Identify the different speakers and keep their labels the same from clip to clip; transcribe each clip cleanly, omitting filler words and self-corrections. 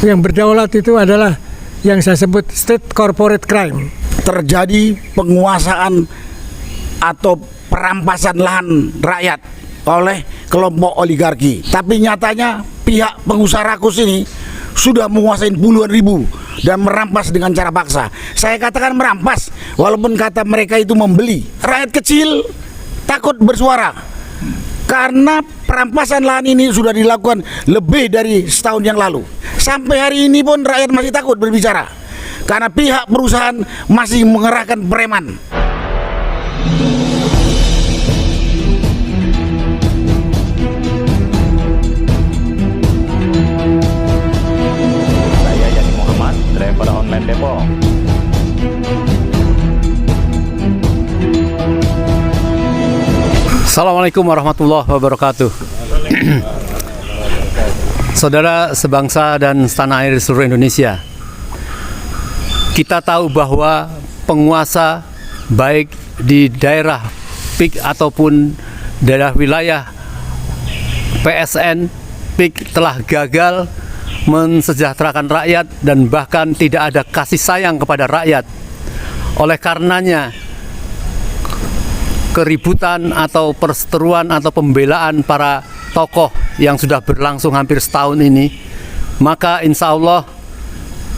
Speaker 1: Yang berdaulat itu adalah yang saya sebut state corporate crime.
Speaker 2: Terjadi penguasaan atau perampasan lahan rakyat oleh kelompok oligarki. Tapi nyatanya pihak pengusaha rakus ini sudah menguasai puluhan ribu dan merampas dengan cara paksa. Saya katakan merampas, walaupun kata mereka itu membeli. Rakyat kecil takut bersuara karena perampasan lahan ini sudah dilakukan lebih dari setahun yang lalu. Sampai hari ini pun rakyat masih takut berbicara karena pihak perusahaan masih mengerahkan preman.
Speaker 3: Saya Yani Muhammad, driver online Depok.
Speaker 4: Assalamualaikum warahmatullahi wabarakatuh. Saudara sebangsa dan setanah air seluruh Indonesia, kita tahu bahwa penguasa baik di daerah PIK ataupun daerah wilayah PSN PIK telah gagal mensejahterakan rakyat dan bahkan tidak ada kasih sayang kepada rakyat. Oleh karenanya, keributan atau perseteruan atau pembelaan para tokoh yang sudah berlangsung hampir setahun ini, maka insya Allah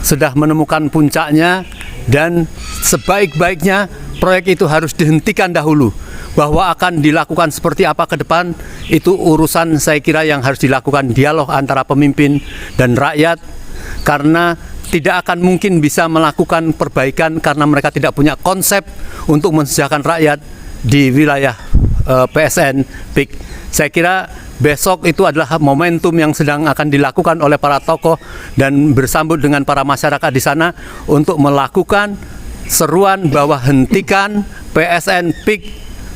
Speaker 4: sudah menemukan puncaknya, dan sebaik-baiknya proyek itu harus dihentikan dahulu. Bahwa akan dilakukan seperti apa ke depan, itu urusan saya kira yang harus dilakukan dialog antara pemimpin dan rakyat, karena tidak akan mungkin bisa melakukan perbaikan karena mereka tidak punya konsep untuk mensejahterakan rakyat di wilayah PSN PIK. Saya kira besok itu adalah momentum yang sedang akan dilakukan oleh para tokoh dan bersambut dengan para masyarakat di sana untuk melakukan seruan bahwa hentikan PSN PIK,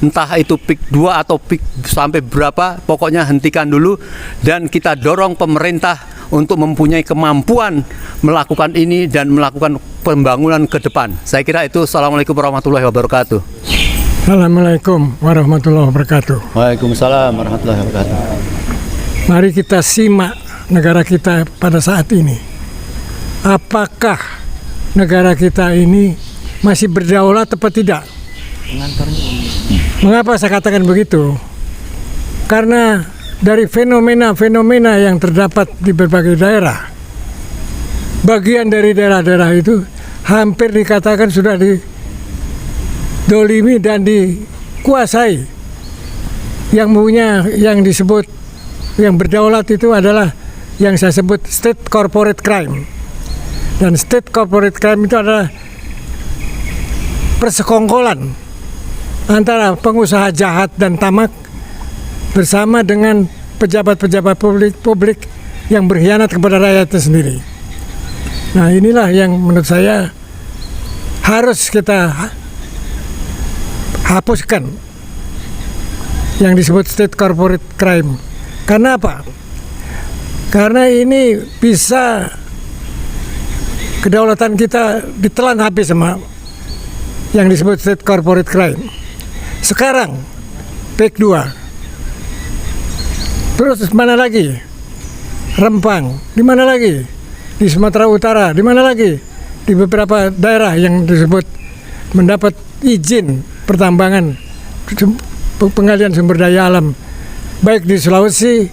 Speaker 4: entah itu PIK 2 atau PIK sampai berapa, pokoknya hentikan dulu, dan kita dorong pemerintah untuk mempunyai kemampuan melakukan ini dan melakukan pembangunan ke depan. Saya kira itu. Assalamualaikum warahmatullahi wabarakatuh.
Speaker 1: Assalamualaikum warahmatullahi wabarakatuh.
Speaker 4: Waalaikumsalam warahmatullahi wabarakatuh.
Speaker 1: Mari kita simak negara kita pada saat ini. Apakah negara kita ini masih berdaulat atau tidak? Mengapa saya katakan begitu? Karena dari fenomena-fenomena yang terdapat di berbagai daerah, bagian dari daerah-daerah itu hampir dikatakan sudah didolimi dan dikuasai. Yang punya, yang disebut yang berdaulat itu adalah yang saya sebut state corporate crime. Dan state corporate crime itu adalah persekongkolan antara pengusaha jahat dan tamak bersama dengan pejabat-pejabat publik yang berkhianat kepada rakyatnya sendiri. Nah, inilah yang menurut saya harus kita hapuskan, yang disebut state corporate crime. Karena apa? Karena ini bisa kedaulatan kita ditelan habis sama yang disebut state corporate crime. Sekarang PIK 2. Terus mana lagi? Rempang, di mana lagi? Di Sumatera Utara, di mana lagi? Di beberapa daerah yang disebut mendapat izin pertambangan, penggalian sumber daya alam, baik di Sulawesi,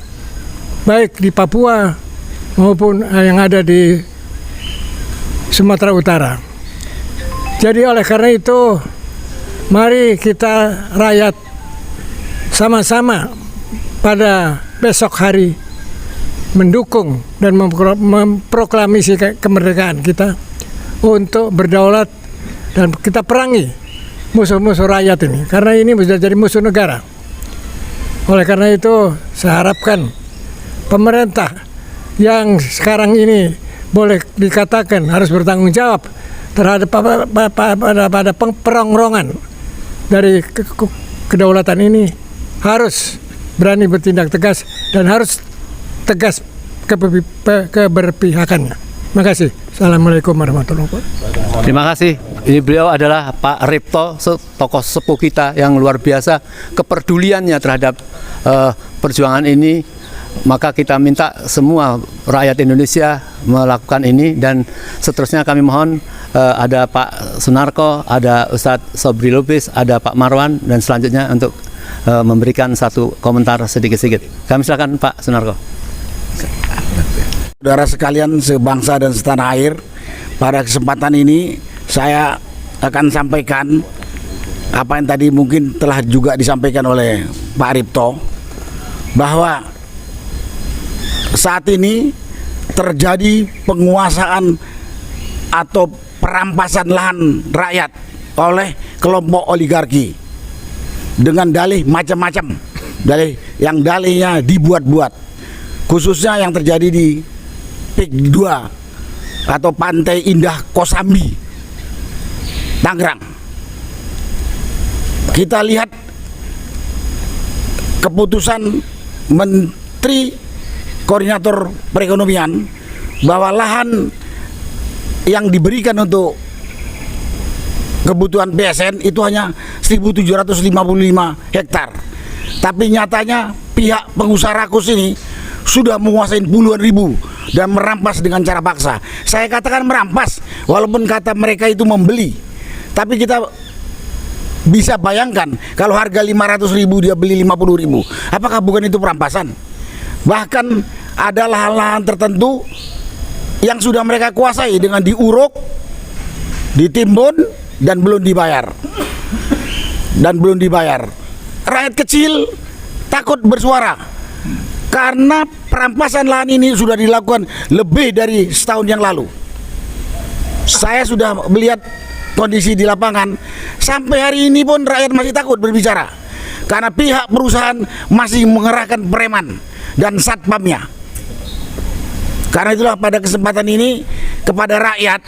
Speaker 1: baik di Papua, maupun yang ada di Sumatera Utara. Jadi oleh karena itu, mari kita rakyat sama-sama pada besok hari mendukung dan memproklamasi kemerdekaan kita untuk berdaulat, dan kita perangi musuh-musuh rakyat ini, karena ini sudah jadi musuh negara. Oleh karena itu, saya harapkan pemerintah yang sekarang ini boleh dikatakan harus bertanggung jawab terhadap pada perongrongan dari kedaulatan ini, harus berani bertindak tegas dan harus tegas keberpihakannya. Terima kasih. Assalamualaikum warahmatullahi wabarakatuh.
Speaker 4: Terima kasih. Ini beliau adalah Pak Ripto, tokoh sepuh kita yang luar biasa kepeduliannya terhadap perjuangan ini. Maka kita minta semua rakyat Indonesia melakukan ini, dan seterusnya kami mohon ada Pak Sunarko, ada Ustadz Sobri Lubis, ada Pak Marwan, dan selanjutnya untuk memberikan satu komentar sedikit-sedikit. Kami silakan Pak Sunarko.
Speaker 2: Saudara sekalian sebangsa dan setanah air, pada kesempatan ini saya akan sampaikan apa yang tadi mungkin telah juga disampaikan oleh Pak Ripto, bahwa saat ini terjadi penguasaan atau perampasan lahan rakyat oleh kelompok oligarki dengan dalih macam-macam, dalihnya dibuat-buat, khususnya yang terjadi di PIK 2 atau Pantai Indah Kosambi, Tangerang. Kita lihat keputusan Menteri Koordinator Perekonomian bahwa lahan yang diberikan untuk kebutuhan PSN itu hanya 1.755 hektar. Tapi nyatanya pihak pengusaha rakus ini sudah menguasai puluhan ribu dan merampas dengan cara paksa. Saya katakan merampas, walaupun kata mereka itu membeli. Tapi kita bisa bayangkan kalau harga 500.000 dia beli 50.000. Apakah bukan itu perampasan? Bahkan ada lahan-lahan tertentu yang sudah mereka kuasai dengan diuruk, ditimbun, dan belum dibayar. Rakyat kecil takut bersuara karena perampasan lahan ini sudah dilakukan lebih dari setahun yang lalu. Saya sudah melihat kondisi di lapangan, sampai hari ini pun rakyat masih takut berbicara karena pihak perusahaan masih mengerahkan preman dan satpamnya. Karena itulah pada kesempatan ini kepada rakyat,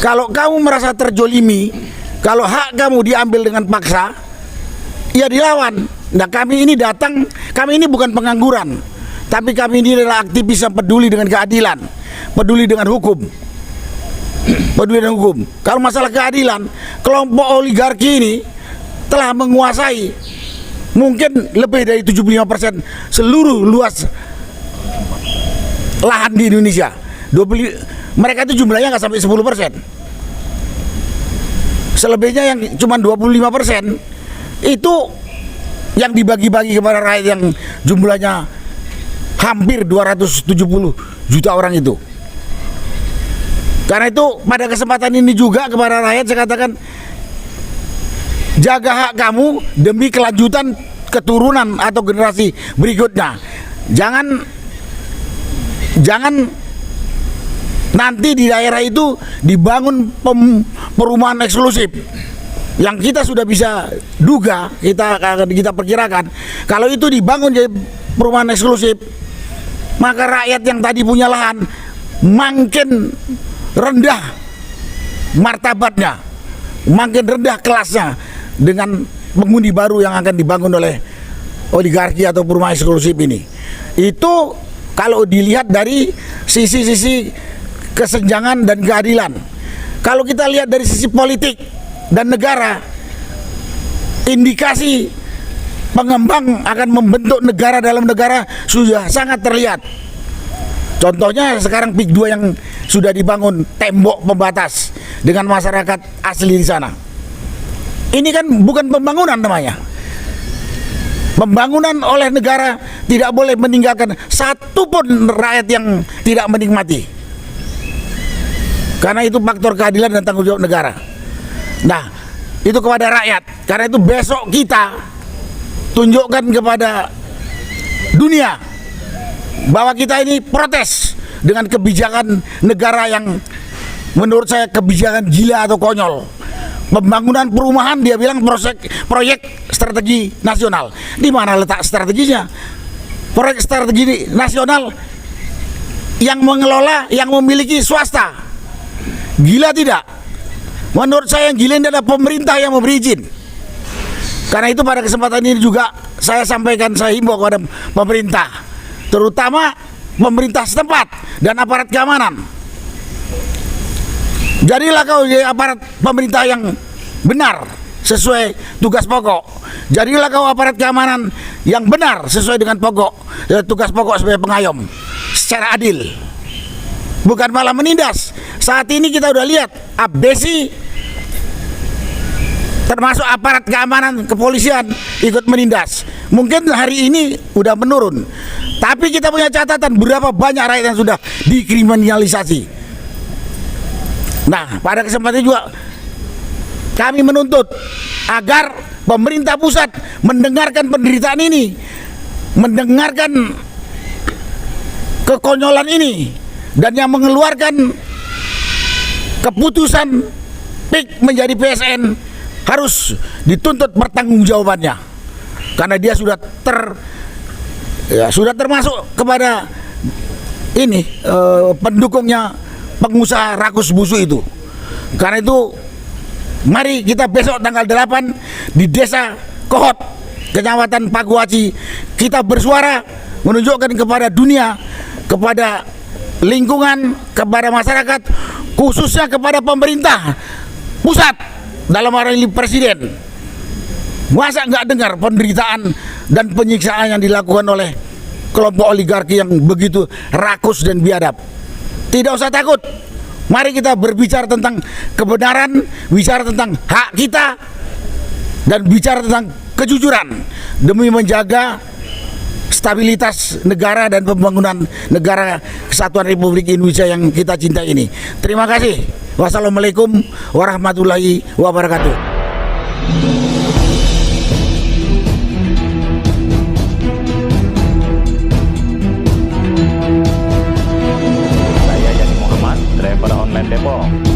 Speaker 2: kalau kamu merasa terjolimi, kalau hak kamu diambil dengan paksa, ya dilawan. Nah, kami ini datang, kami ini bukan pengangguran, tapi kami ini adalah aktivis yang peduli dengan keadilan, peduli dengan hukum. Kalau masalah keadilan, kelompok oligarki ini telah menguasai mungkin lebih dari 75% seluruh luas lahan di Indonesia. Mereka itu jumlahnya nggak sampai 10%. Selebihnya yang cuma 25% itu yang dibagi-bagi kepada rakyat yang jumlahnya hampir 270 juta orang itu. Karena itu pada kesempatan ini juga kepada rakyat saya katakan, jaga hak kamu demi kelanjutan keturunan atau generasi berikutnya. Jangan nanti di daerah itu dibangun perumahan eksklusif yang kita sudah bisa duga, kita perkirakan kalau itu dibangun jadi perumahan eksklusif, maka rakyat yang tadi punya lahan makin rendah martabatnya, makin rendah kelasnya dengan penghuni baru yang akan dibangun oleh oligarki atau perumahan eksklusif ini. Itu kalau dilihat dari sisi-sisi kesenjangan dan keadilan. Kalau kita lihat dari sisi politik dan negara, indikasi pengembang akan membentuk negara dalam negara sudah sangat terlihat. Contohnya sekarang PIK 2 yang sudah dibangun, tembok pembatas dengan masyarakat asli di sana. Ini kan bukan pembangunan namanya. Pembangunan oleh negara tidak boleh meninggalkan satu pun rakyat yang tidak menikmati. Karena itu faktor keadilan dan tanggung jawab negara. Nah, itu kepada rakyat. Karena itu besok kita tunjukkan kepada dunia bahwa kita ini protes dengan kebijakan negara yang menurut saya kebijakan gila atau konyol. Pembangunan perumahan dia bilang proyek strategi nasional. Di mana letak strateginya? Proyek strategi nasional yang mengelola, yang memiliki swasta. Gila tidak? Menurut saya yang gila ini adalah pemerintah yang memberi izin. Karena itu pada kesempatan ini juga saya sampaikan, saya himbau kepada pemerintah, terutama pemerintah setempat dan aparat keamanan. Jadilah kau jadi aparat pemerintah yang benar, sesuai tugas pokok. Jadilah kau aparat keamanan yang benar sesuai dengan pokok, tugas pokok sebagai pengayom secara adil, bukan malah menindas. Saat ini kita udah lihat abdesi, termasuk aparat keamanan kepolisian ikut menindas. Mungkin hari ini udah menurun, tapi kita punya catatan berapa banyak rakyat yang sudah dikriminalisasi. Nah, pada kesempatan juga kami menuntut agar pemerintah pusat mendengarkan penderitaan ini, mendengarkan kekonyolan ini, dan yang mengeluarkan keputusan PIK menjadi PSN harus dituntut pertanggungjawabannya, karena dia sudah sudah termasuk kepada ini pendukungnya pengusaha rakus busuk itu. Karena itu mari kita besok tanggal 8 di Desa Kohot, Kecamatan Pakuaci, kita bersuara menunjukkan kepada dunia, kepada lingkungan, kepada masyarakat, khususnya kepada pemerintah pusat, dalam hal ini presiden. Masa nggak dengar penderitaan dan penyiksaan yang dilakukan oleh kelompok oligarki yang begitu rakus dan biadab? Tidak usah takut. Mari kita berbicara tentang kebenaran, bicara tentang hak kita, dan bicara tentang kejujuran demi menjaga stabilitas negara dan pembangunan negara Kesatuan Republik Indonesia yang kita cintai ini. Terima kasih. Wassalamualaikum warahmatullahi wabarakatuh.
Speaker 3: Driver Online Depok.